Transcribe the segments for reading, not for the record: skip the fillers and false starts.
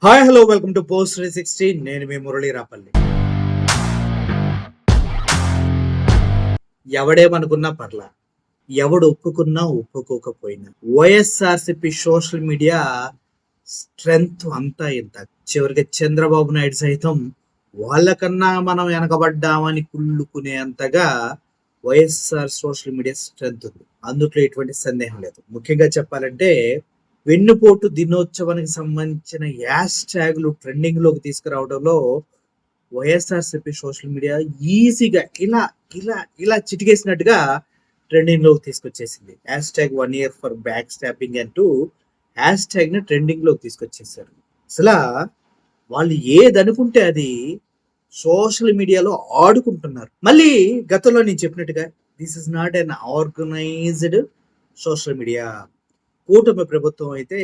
Hi hello welcome to post 360. నేను మీ మురళీ రాపల్లి. ఎవడేమనుకున్నా పర్లా, ఎవడు ఒప్పుకున్నా ఒప్పుకోకపోయినా వైఎస్ఆర్సిపి సోషల్ మీడియా స్ట్రెంగ్త్ అంతా ఇంత. చివరికి చంద్రబాబు నాయుడు సైతం వాళ్ళకన్నా మనం వెనకబడ్డామని కుళ్ళుకునేంతగా వైఎస్ఆర్ సోషల్ మీడియా స్ట్రెంగ్త్ ఉంది. అందులో ఎటువంటి సందేహం లేదు. ముఖ్యంగా చెప్పాలంటే వెన్నుపోటు దినోత్సవానికి సంబంధించిన హ్యాష్ ట్యాగ్లు ట్రెండింగ్ లోకి తీసుకురావడంలో వైఎస్ఆర్సిపి సోషల్ మీడియా ఈజీగా ఇలా ఇలా ఇలా చిటికేసినట్టుగా ట్రెండింగ్ లోకి తీసుకొచ్చేసింది. Hashtag 1 year for back stopping అంటూ హ్యాష్ ట్యాగ్ ని ట్రెండింగ్ లోకి తీసుకొచ్చేసారు. అసలు వాళ్ళు ఏదనుకుంటే అది సోషల్ మీడియాలో ఆడుకుంటున్నారు. మళ్ళీ గతంలో నేను చెప్పినట్టుగా this is not an organised social media. కూటమి ప్రభుత్వం అయితే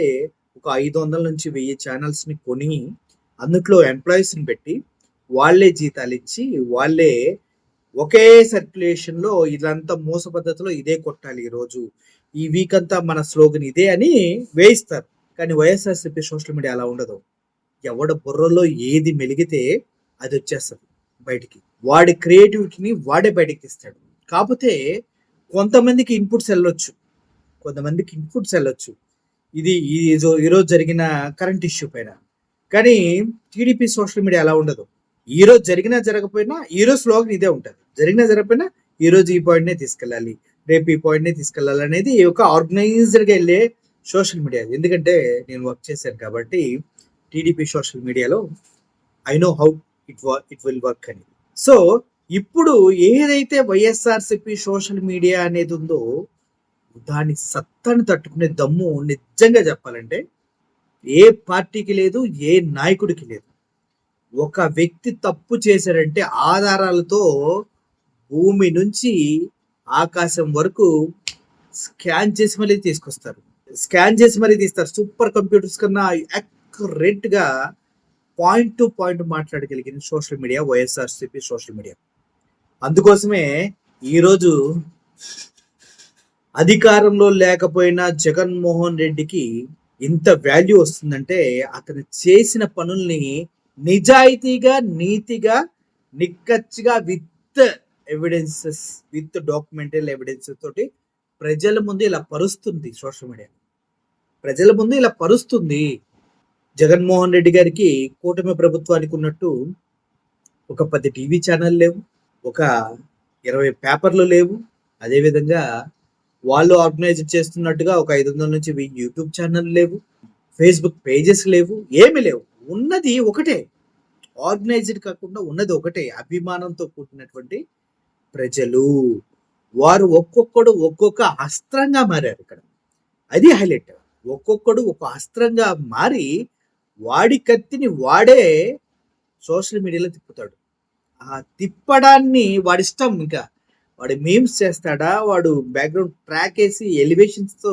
ఒక 500 నుంచి 1000 ఛానల్స్ ని కొని అందులో ఎంప్లాయీస్ ని పెట్టి వాళ్ళే జీతాలు ఇచ్చి వాళ్ళే ఒకే సర్క్యులేషన్ లో ఇదంతా మోస పద్ధతిలో ఇదే కొట్టాలి, ఈరోజు ఈ వీక్ అంతా మన స్లోగన్ ఇదే అని వేయిస్తారు. కానీ వైఎస్ఆర్సీపీ సోషల్ మీడియా అలా ఉండదు. ఎవడ బుర్రలో ఏది మెలిగితే అది వచ్చేస్తుంది బయటికి. వాడి క్రియేటివిటీని వాడే బయటికి తీస్తాడు. కాకపోతే కొంతమందికి ఇన్పుట్స్ వెళ్ళొచ్చు. ఇది ఈరోజు జరిగిన కరెంట్ ఇష్యూ పైన. కానీ టీడీపీ సోషల్ మీడియా అలా ఉండదు. ఈ రోజు జరిగినా జరగకపోయినా ఈ రోజు స్లోగన్ ఇదే ఉంటుంది. జరిగినా జరగకపోయినా ఈ రోజు ఈ పాయింట్ నే తీసుకెళ్ళాలి, రేపు ఈ పాయింట్ నే తీసుకెళ్ళాలి అనేది ఒక ఆర్గనైజ్డ్ గా వెళ్ళే సోషల్ మీడియా. ఎందుకంటే నేను వర్క్ చేశాను కాబట్టి టీడీపీ సోషల్ మీడియాలో I know how it will work అని. సో ఇప్పుడు ఏదైతే వైఎస్ఆర్సిపి సోషల్ మీడియా అనేది ఉందో దాని సత్తాన్ని తట్టుకునే దమ్ము నిజంగా చెప్పాలంటే ఏ పార్టీకి లేదు, ఏ నాయకుడికి లేదు. ఒక వ్యక్తి తప్పు చేశాడంటే ఆధారాలతో భూమి నుంచి ఆకాశం వరకు స్కాన్ చేసి మరీ తీసుకొస్తారు. సూపర్ కంప్యూటర్స్ కన్నా యాక్యురేట్ గా పాయింట్ టు పాయింట్ మాట్లాడగలిగిన social media YSRCP social media. అందుకోసమే ఈరోజు అధికారంలో లేకపోయినా జగన్మోహన్ రెడ్డికి ఇంత వాల్యూ వస్తుందంటే అతను చేసిన పనుల్ని నిజాయితీగా, నీతిగా, నిక్కచ్చిగా with evidences, with documental evidences తోటి ప్రజల ముందు ఇలా పరుస్తుంది. సోషల్ మీడియా ప్రజల ముందు ఇలా పరుస్తుంది. జగన్మోహన్ రెడ్డి గారికి కూటమి ప్రభుత్వానికి ఉన్నట్టు ఒక 10 టీవీ ఛానల్ లేవు, ఒక 20 పేపర్లు లేవు. అదేవిధంగా వాళ్ళు ఆర్గనైజ్ చేస్తున్నట్టుగా ఒక 500 నుంచి 1000 యూట్యూబ్ ఛానల్ లేవు, ఫేస్బుక్ పేజెస్ లేవు, ఏమి లేవు. ఉన్నది ఒకటే, ఆర్గనైజ్డ్ కాకుండా ఉన్నది ఒకటే, అభిమానంతో కూడినటువంటి ప్రజలు. వారు ఒక్కొక్కడు ఒక్కొక్క అస్త్రంగా మారారు ఇక్కడ. అది హైలైట్. ఒక్కొక్కడు ఒక అస్త్రంగా మారి వాడి కత్తిని వాడే సోషల్ మీడియాలో తిప్పుతాడు. ఆ తిప్పడాన్ని వాడిష్టం. ఇంకా వాడు మీమ్స్ చేస్తాడా, వాడు బ్యాక్గ్రౌండ్ ట్రాక్ వేసి ఎలివేషన్స్ తో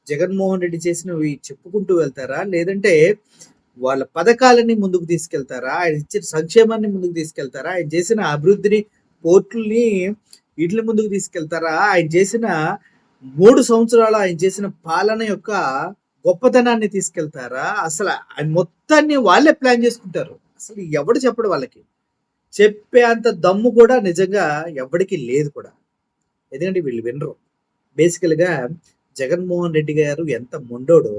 జగన్మోహన్ రెడ్డి చేసినవి చెప్పుకుంటూ వెళ్తారా, లేదంటే వాళ్ళ పథకాలని ముందుకు తీసుకెళ్తారా, ఆయన ఇచ్చిన సంక్షేమాన్ని ముందుకు తీసుకెళ్తారా, ఆయన చేసిన అభివృద్ధిని, పోర్టుల్ని వీటిని ముందుకు తీసుకెళ్తారా, ఆయన చేసిన 3 సంవత్సరాలు ఆయన చేసిన పాలన యొక్క గొప్పతనాన్ని తీసుకెళ్తారా? అసలు ఆయన మొత్తాన్ని వాళ్ళే ప్లాన్ చేసుకుంటారు. అసలు ఎవడు చెప్పడు వాళ్ళకి. చెప్పే అంత దమ్ము కూడా నిజంగా ఎవరికి లేదు కూడా. ఎందుకంటే వీళ్ళు వినరు. బేసికల్గా జగన్మోహన్ రెడ్డి గారు ఎంత మొండోడో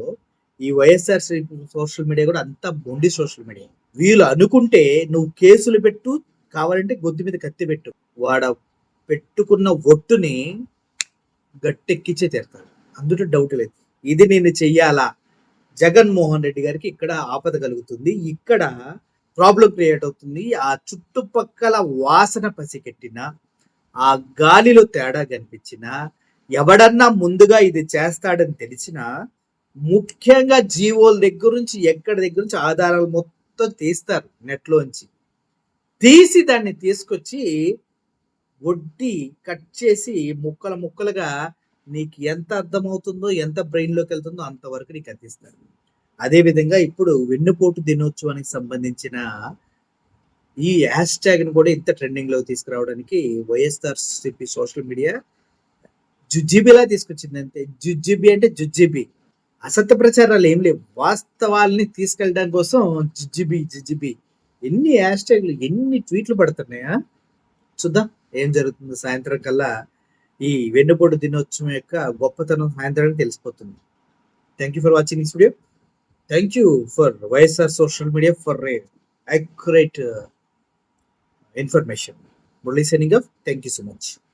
ఈ వైఎస్ఆర్ సోషల్ మీడియా కూడా అంత మొండి సోషల్ మీడియా. వీళ్ళు అనుకుంటే నువ్వు కేసులు పెట్టు, కావాలంటే గొంతు మీద కత్తి పెట్టు, వాడ పెట్టుకున్న ఒట్టుని గట్టెక్కించే తీరుతాడు. అందులో డౌట్ లేదు. ఇది నేను చెయ్యాలా, జగన్మోహన్ రెడ్డి గారికి ఇక్కడ ఆపద కలుగుతుంది, ఇక్కడ ప్రాబ్లం క్రియేట్ అవుతుంది, ఆ చుట్టుపక్కల వాసన పసికెట్టిన, ఆ గాలిలో తేడా కనిపించిన, ఎవడన్నా ముందుగా ఇది చేస్తాడని తెలిసిన, ముఖ్యంగా జీవోల దగ్గర నుంచి ఎక్కడి దగ్గర నుంచి ఆధారాలు మొత్తం తీస్తారు నెట్లోంచి. తీసి దాన్ని తీసుకొచ్చి వడ్డీ కట్ చేసి ముక్కలుగా నీకు ఎంత అర్థమవుతుందో, ఎంత బ్రెయిన్లోకి వెళ్తుందో అంతవరకు నీకు అందిస్తారు. అదేవిధంగా ఇప్పుడు వెన్నుపోటు దినోత్సవానికి సంబంధించిన ఈ హ్యాష్ ట్యాగ్ ని కూడా ఇంత ట్రెండింగ్ లో తీసుకురావడానికి వైఎస్ఆర్సీపీ సోషల్ మీడియా జుజ్జిబిలా తీసుకొచ్చింది. అంతే, జుజ్జిబి అంటే జుజ్జిబి. అసత్య ప్రచారాలు ఏం లేవు. వాస్తవాల్ని తీసుకెళ్ళడం కోసం జిజిబి ఎన్ని హ్యాష్ ట్యాగ్‌లు, ఎన్ని ట్వీట్లు పడుతున్నాయా? చూద్దాం ఏం జరుగుతుందో సాయంత్రం కల్లా ఈ వెన్నుపోటు దినోత్సవం యొక్క గొప్పతనం సాయంత్రానికి తెలిసిపోతుంది. Thank you for watching this video. Thank you for YSR social media for accurate information. Murali signing off. Thank you so much.